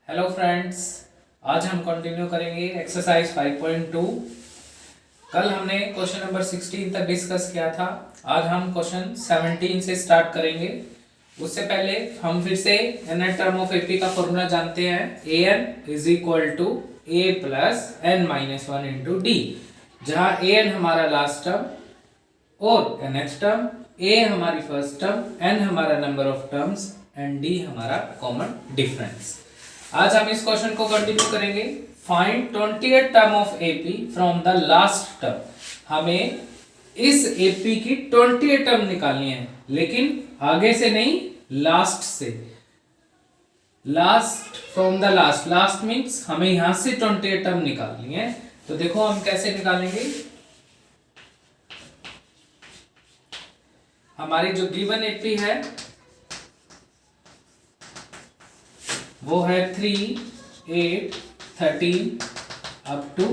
Hello friends, आज हम continue करेंगे एक्सरसाइज 5.2। कल हमने क्वेश्चन नंबर 16 तक डिस्कस किया था। आज हम क्वेश्चन 17 से स्टार्ट करेंगे। उससे पहले हम फिर से एन टर्म ऑफ एपी का फॉर्मूला जानते हैं। A n is equal to a plus n minus one into d, जहाँ ए एन हमारा लास्ट टर्म और nth टर्म, ए हमारी फर्स्ट टर्म, एन हमारा number of terms and d हमारा common difference. आज हम इस क्वेश्चन को कंटिन्यू करेंगे। Find 20th term of AP from the last term. हमें इस एपी की 20th टर्म निकालनी है, लेकिन आगे से नहीं, लास्ट से। Last from the last, last means हमें यहां से 20th टर्म निकालनी है। तो देखो हम कैसे निकालेंगे। हमारी जो गिवन एपी है वो है 3, 8, 13 अप टू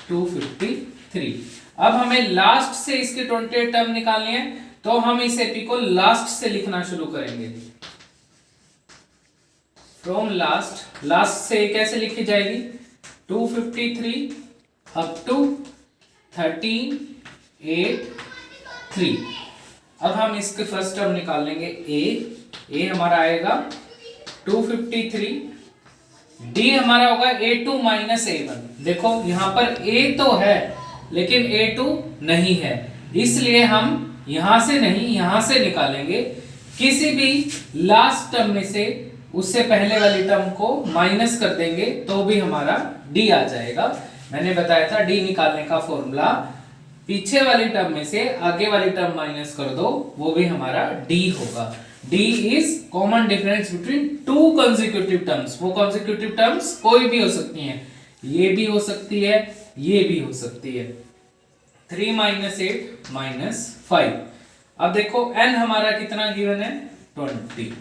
253। अब हमें लास्ट से इसकी 20th टर्म निकालनी है, तो हम इस एपी को लास्ट से लिखना शुरू करेंगे। फ्रॉम लास्ट, लास्ट से कैसे लिखी जाएगी? 253 अप टू 13, 8, 3। अब हम इसके फर्स्ट टर्म निकाल लेंगे। ए हमारा आएगा 253, डी हमारा होगा a2 माइनस a1। देखो यहां पर a तो है लेकिन a2 नहीं है, इसलिए हम यहां से नहीं, यहां से निकालेंगे। किसी भी लास्ट टर्म में से उससे पहले वाली टर्म को माइनस कर देंगे तो भी हमारा d आ जाएगा। मैंने बताया था d निकालने का फॉर्मूला, पीछे वाली टर्म में से आगे वाली टर्म माइनस कर दो, वो भी हमारा d होगा। D is common difference between two consecutive terms। वो consecutive terms कोई भी हो सकती हैं, ये भी हो सकती है, ये भी हो सकती है। 3 minus 8 minus 5। अब देखो n हमारा कितना गिवन है? 20।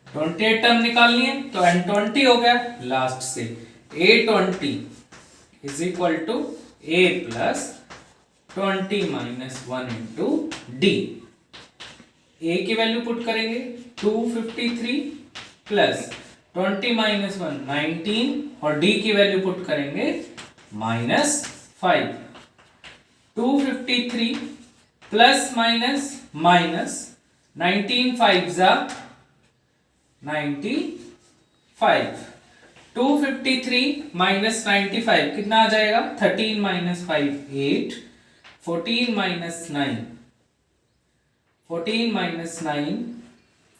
20th टर्म निकालनी है तो n 20 हो गया लास्ट से। a20 is equal to a plus 20 minus 1 into d। a की वैल्यू पुट करेंगे 253 प्लस 20 माइनस 1 19, और d की वैल्यू पुट करेंगे माइनस 5। 253 प्लस माइनस माइनस 19 5 जा 95। 253 माइनस 95 कितना आ जाएगा? 13 माइनस 5 8, 14 माइनस 9, 14 माइनस 9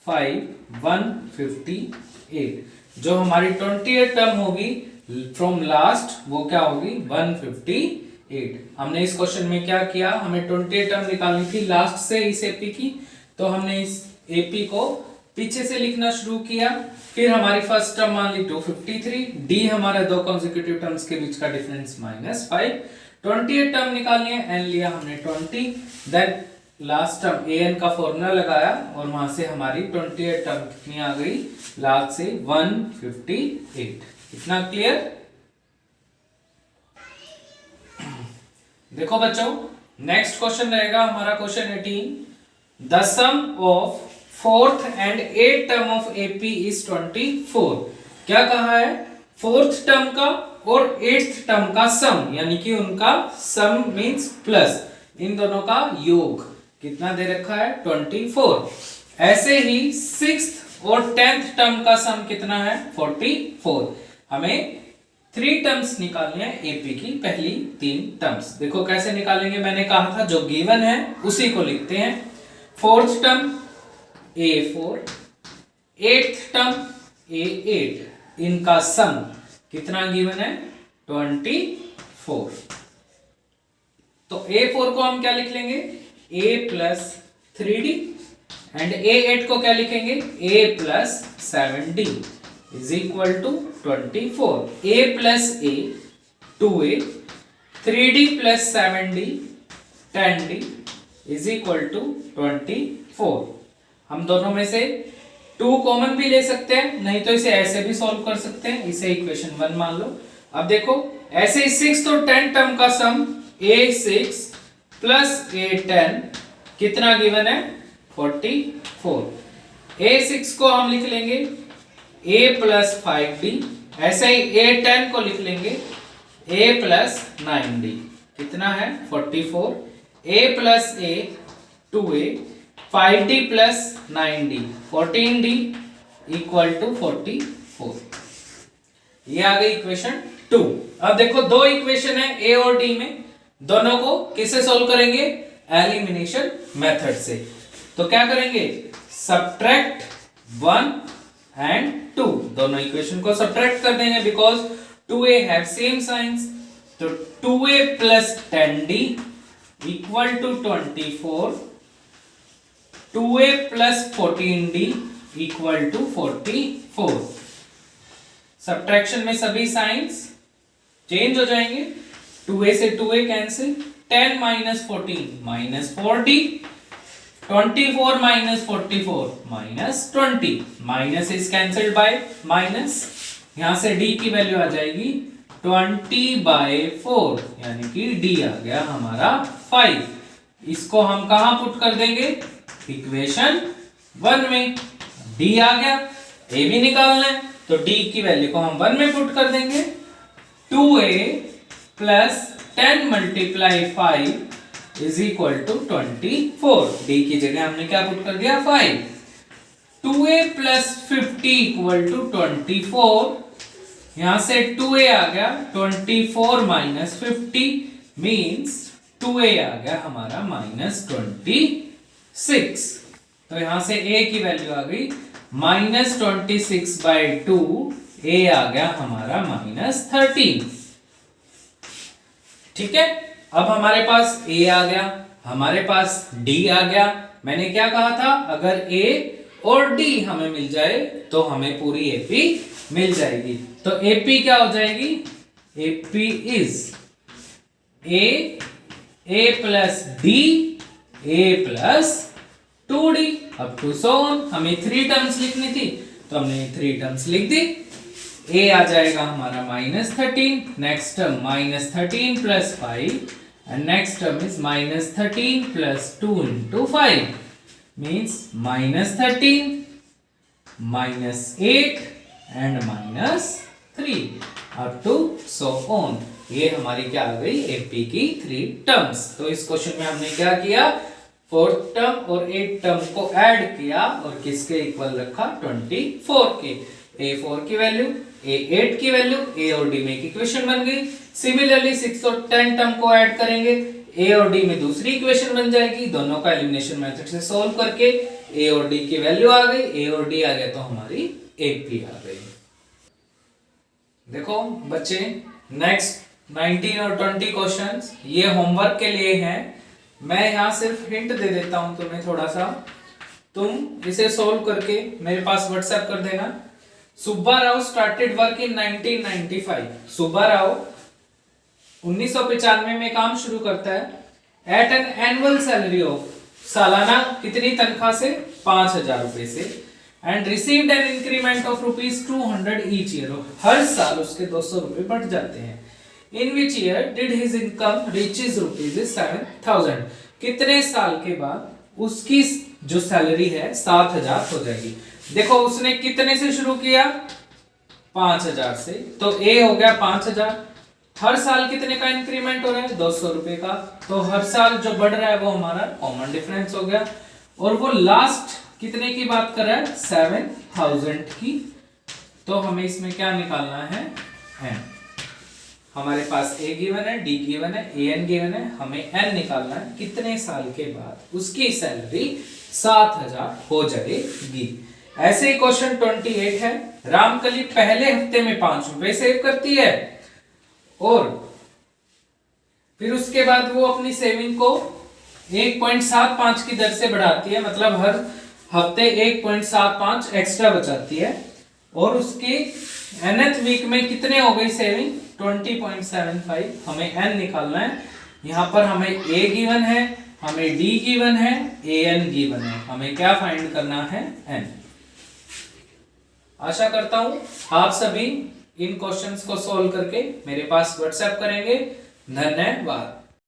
5 158। जो हमारी 20th टर्म होगी फ्रॉम लास्ट, वो क्या होगी? 158। हमने इस क्वेश्चन में क्या किया? हमें 20th टर्म निकालनी थी लास्ट से इस एपी की, तो हमने इस एपी को पीछे से लिखना शुरू किया। फिर हमारी फर्स्ट टर्म मान ली 253, डी हमारा दो कॉन्सेक्यूटिव टर्म्स के बीच का डिफरेंस माइनस 5। 20th टर्म निकालनी है, एन लिया हमने 20, then last term A N का फॉर्मूला लगाया और वहां से हमारी 20th टर्म कितनी आ गई? लास्ट से 158। इतना क्लियर? देखो बच्चों, नेक्स्ट क्वेश्चन रहेगा हमारा question 18। The sum of 4th and 8th term of AP is 24। क्या कहा है? 4th टर्म का और 8th टर्म का सम, यानी कि उनका सम मींस प्लस, इन दोनों का योग कितना दे रखा है? 24। ऐसे ही 6th और 10th टर्म का सम कितना है? 44। हमें 3 टर्म्स निकालनी है एपी की, पहली 3 टर्म्स। देखो कैसे निकालेंगे, मैंने कहा था जो गिवन है उसी को लिखते हैं। 4th term a4, 8th term a8, इनका सम कितना गिवन है? 24। तो a4 को हम क्या लिख लेंगे? a plus 3d, and a8 को क्या लिखेंगे? a plus 7d is equal to 24। a plus a 2a, 3d plus 7d 10d is equal to 24। हम दोनों में से 2 कॉमन भी ले सकते हैं, नहीं तो इसे ऐसे भी सॉल्व कर सकते हैं, इसे इक्वेशन 1 मान लो। अब देखो ऐसे ही 6 और 10 टर्म का सम a6 प्लस a10 कितना गिवन है? 44। a6 को हम लिख लेंगे a प्लस 5d ऐसे ही A10 को लिख लेंगे A प्लस 9D कितना है 44, A plus A 2A, 5D plus 9D 14D equal to 44। ये आ गई इक्वेशन 2। अब देखो दो इक्वेशन है A और D में, दोनों को किससे सॉल्व करेंगे? एलिमिनेशन मेथड से। तो क्या करेंगे? सब्ट्रैक्ट 1 एंड 2, दोनों इक्वेशन को सब्ट्रैक्ट कर देंगे because 2A have same signs. तो 2A plus 10D equal to 24, 2A plus 14D equal to 44। Subtraction में सभी साइंस चेंज हो जाएंगे, 2A से 2A cancel, 10 minus 14 minus 4D, 24 minus 44 minus 20, minus is cancelled by minus, यहां से D की value आ जाएगी 20/4 यानी कि D आ गया हमारा 5। इसको हम कहां पुट कर देंगे? इक्वेशन 1 में। D आ गया, A भी निकालना है तो D की वैल्यू को हम 1 में पुट कर देंगे। 2A plus 10 multiply 5 is equal to 24। D की जगह हमने क्या पुट कर दिया? 5। 2A प्लस 50 इक्वल टू 24, यहां से 2A आ गया 24 माइनस 50 मीन्स 2A आ गया हमारा माइनस 26। तो यहां से A की वैल्यू आ गई माइनस 26/2, A आ गया हमारा माइनस 13। ठीक है, अब हमारे पास A आ गया, हमारे पास D आ गया। मैंने क्या कहा था? अगर A और D हमें मिल जाए तो हमें पूरी AP मिल जाएगी। तो AP क्या हो जाएगी? AP is A plus D, A plus 2D up to so on. हमें 3 टर्म्स लिखनी थी तो हमने 3 टर्म्स लिख दी। A आ जाएगा हमारा minus 13, next term minus 13 plus 5 and next term is minus 13 plus 2 into 5 means minus 13 minus 8 and minus 3 up to so on. ये हमारी क्या आ गई? AP की 3 टर्म्स। तो इस क्वेश्चन में हमने क्या किया? 4th टर्म और 8th टर्म को ऐड किया और किसके इक्वल रखा? 24 के। A4 की वैल्यू, A8 की वैल्यू, A और D में एक इक्वेशन बन गई। सिमिलरली 6 और 10 टर्म को ऐड करेंगे, A और D में दूसरी इक्वेशन बन जाएगी। दोनों का एलिमिनेशन मेथड से सॉल्व करके A और D की वैल्यू आ गई, A और D आ गया तो हमारी AP आ गई। देखो बच्चे, नेक्स्ट 19 और 20 क्वेश्चंस ये होमवर्क के लिए हैं। मैं यहाँ सिर्फ हिंट दे देता हूं तुम्हें थोड़ा सा, तुम इसे सॉल्व करके मेरे पास व्हाट्सएप कर देना। Subba Rao started work in 1995। Subba Rao 1995 में काम शुरू करता है at an annual salary of, सालाना कितनी तनख्वाह से? 5000 रुपए से, and received an increment of ₹200 each year. हर साल उसके 200 रुपए बढ़ जाते हैं। In which year did his income reaches ₹7,000। कितने साल के बाद उसकी जो सैलरी है 7000 हो जाएगी? देखो उसने कितने से शुरू किया? 5000 से, तो A हो गया 5000। हर साल कितने का इंक्रीमेंट हो रहा है? 200 रुपए का। तो हर साल जो बढ़ रहा है वो हमारा कॉमन डिफरेंस हो गया। और वो लास्ट कितने की बात कर रहा है? 7000 की। तो हमें इसमें क्या निकालना है? हमारे पास A गिवन है, D गिवन है, AN गिवन है, हमें N निकालना है। कितने साल के बाद उसकी सैलरी 7000 हो जाएगी। ऐसे ही क्वेश्चन 28 है। रामकली पहले हफ्ते में 5 रुपए सेव करती है और फिर उसके बाद वो अपनी सेविंग को 1.75 की दर से बढ़ाती है, मतलब हर हफ्ते 1.75 एक्स्ट्रा बचाती है। और उसकी nth वीक में कितने हो गई सेविंग? 20.75। हमें n निकालना है। यहाँ पर हमें A गिवन है, हमें D गिवन है, AN गिवन है। हमें क्या फाइंड करना है? n। आशा करता हूं आप सभी इन क्वेश्चंस को सॉल्व करके मेरे पास व्हाट्सएप करेंगे। धन्यवाद।